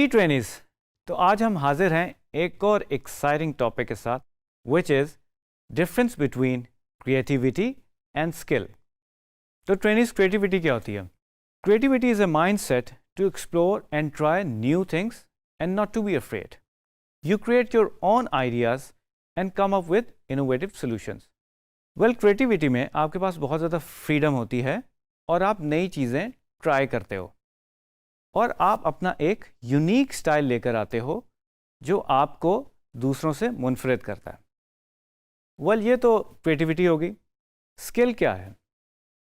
जी trainees, तो आज हम हाजिर हैं एक और एक्साइटिंग टॉपिक के साथ, which is difference between creativity and skill. तो ट्रेनिस, क्रिएटिविटी क्या होती है? Creativity is a mindset to explore and try new things and not to be afraid. You create your own ideas and come up with innovative solutions. Well, creativity में आपके पास बहुत ज़्यादा freedom होती है और आप नई चीज़ें ट्राई करते हो और आप अपना एक यूनिक स्टाइल लेकर आते हो जो आपको दूसरों से मुनफरिद करता है। वेल, ये तो क्रिएटिविटी होगी। स्किल क्या है?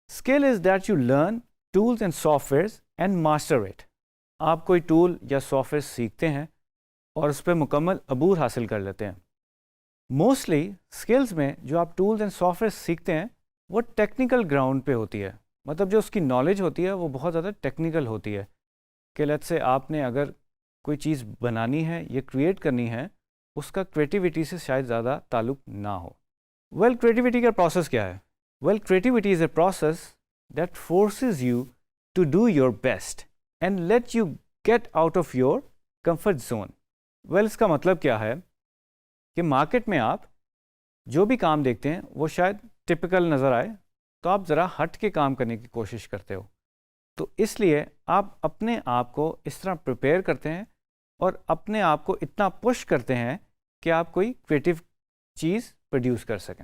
Skill is that you learn tools and softwares and master it. आप कोई टूल या सॉफ्टवेयर सीखते हैं और उस पर मुकम्मल अबूर हासिल कर लेते हैं। मोस्टली स्किल्स में जो आप टूल्स एंड सॉफ्टवेयर सीखते हैं वो टेक्निकल ग्राउंड पे होती है, मतलब जो उसकी नॉलेज होती है वो बहुत ज़्यादा टेक्निकल होती है कि लेट्स से आपने अगर कोई चीज़ बनानी है या क्रिएट करनी है, उसका क्रिएटिविटी से शायद ज़्यादा ताल्लुक ना हो। वेल, क्रिएटिविटी का प्रोसेस क्या है? Well, creativity is a process that forces you to do your best and let you get out of your comfort zone. Well, इसका मतलब क्या है कि मार्केट में आप जो भी काम देखते हैं वो शायद टिपिकल नज़र आए, तो आप ज़रा हट के काम करने की कोशिश करते हो। तो इसलिए आप अपने आप को इस तरह प्रिपेयर करते हैं और अपने आप को इतना पुश करते हैं कि आप कोई क्रिएटिव चीज़ प्रोड्यूस कर सकें।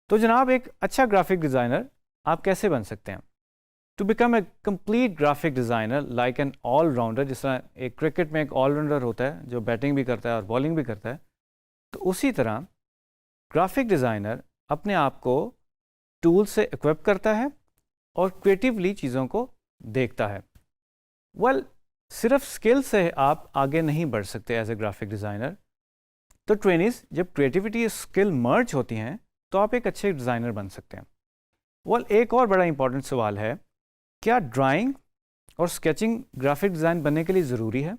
तो जनाब, एक अच्छा ग्राफिक डिज़ाइनर आप कैसे बन सकते हैं? To become a complete graphic designer like an allrounder, जिस तरह एक क्रिकेट में एक ऑलराउंडर होता है जो बैटिंग भी करता है और बॉलिंग भी करता है, तो उसी तरह ग्राफिक डिज़ाइनर अपने आप को टूल से इक्विप करता है और क्रिएटिवली चीज़ों को देखता है। वेल, सिर्फ स्किल से आप आगे नहीं बढ़ सकते एज ए ग्राफिक डिज़ाइनर। तो ट्रेनिस, जब क्रिएटिविटी और स्किल मर्ज होती हैं तो आप एक अच्छे डिज़ाइनर बन सकते हैं। वेल, एक और बड़ा इंपॉर्टेंट सवाल है, क्या ड्राइंग और स्केचिंग ग्राफिक डिज़ाइन बनने के लिए ज़रूरी है?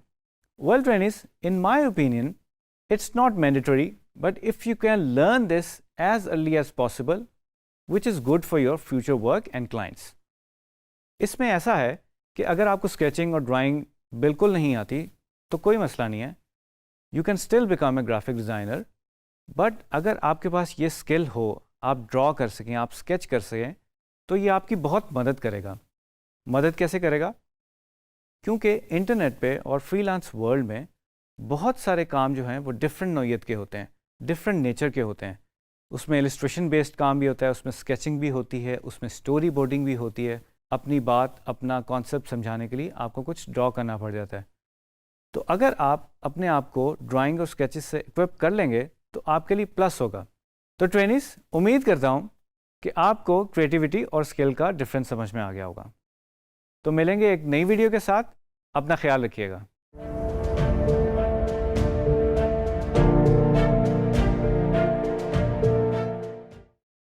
Well trainees, in my opinion it's not mandatory, but if you can learn this as early as possible, which is good for your future work and clients. इसमें ऐसा है कि अगर आपको स्केचिंग और ड्राइंग बिल्कुल नहीं आती तो कोई मसला नहीं है, you can still become a graphic designer. But अगर आपके पास ये स्किल हो, आप ड्रॉ कर सकें, आप स्केच कर सकें, तो ये आपकी बहुत मदद करेगा। मदद कैसे करेगा? क्योंकि इंटरनेट पे और फ्रीलांस वर्ल्ड में बहुत सारे काम जो हैं वो डिफरेंट नौइयत के होते हैं, डिफरेंट नेचर के होते हैं। उसमें इलस्ट्रेशन बेस्ड काम भी होता है, उसमें स्केचिंग भी होती है, उसमें स्टोरी बोर्डिंग भी होती है। अपनी बात, अपना कॉन्सेप्ट समझाने के लिए आपको कुछ ड्रॉ करना पड़ जाता है। तो अगर आप अपने आप को ड्राइंग और स्केचेस से इक्विप कर लेंगे तो आपके लिए प्लस होगा। तो ट्रेनिस, उम्मीद करता हूँ कि आपको क्रिएटिविटी और स्किल का डिफरेंस समझ में आ गया होगा। तो मिलेंगे एक नई वीडियो के साथ। अपना ख्याल रखिएगा।